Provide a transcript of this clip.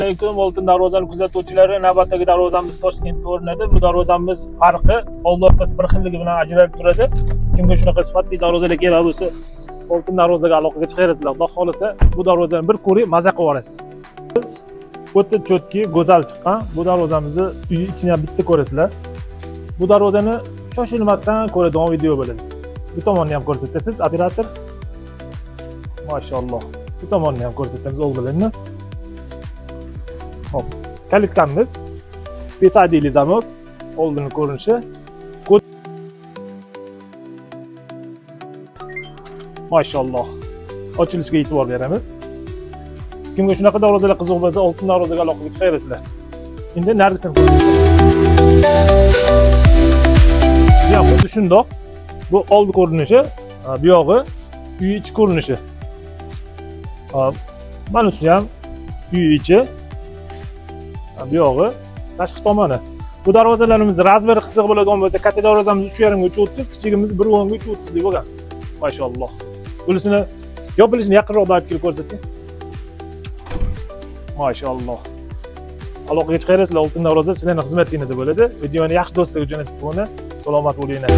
Assalomu oltin darvozani kuzatuvchilari, navbatdagi darvozamiz Toshkentda o'rnadi. Bu darvozamiz farqi old orqasi bir xilligi bilan ajralib turadi. Kimga shunaqa sifatli darvozalar kerak bo'lsa, oltin darvozaga aloqaga chiqarsizlar. Xudo xolasa bu darvozani bir ko'ring, maza qilib olasiz. Biz o'ta cho'tki, go'zal chiqqan bu darvozamizni uyi ichini ham bitta ko'rasizlar. Bu darvozani shoshilmasdan ko'radigan video bo'ladi. Bu tomonni ham ko'rsatasiz, operator. Mashalloh. Bu tomonni ham ko'rsatamiz o'g'illarni. Hop, kalitkamiz Petadili zamok, oldini ko'rinishi. Mashalloh. Ochilishga e'tibor beramiz. Kimga shunaqa darvozalar qiziq bo'lsa, oltin darvozaga aloqaga chiqaverasizlar. Endi narisini ko'rsatamiz. Ya xuddi shundoq. Bu oldi ko'rinishi, bu yog'i uy ichi ko'rinishi. Bunisi ham uy ichi. Bu yog'i tashqi tomoni. Bu darvozalarimiz razmeri qisqa bo'ladigan bo'lsa, katta darvozamiz 3,5 ga 3,30, kichigimiz 1,10 ga 3,30 deb bo'lgan. Mashalloh. Bunisini yopilishini yaqinroqda olib kelib ko'rsating. Mashalloh. Aloqaga chiqarsizlar, oltin darvoza sizlarning xizmatingizda bo'ladi. Videoni yaxshi do'stlarga jo'natib qo'ying. Salomat bo'linglar.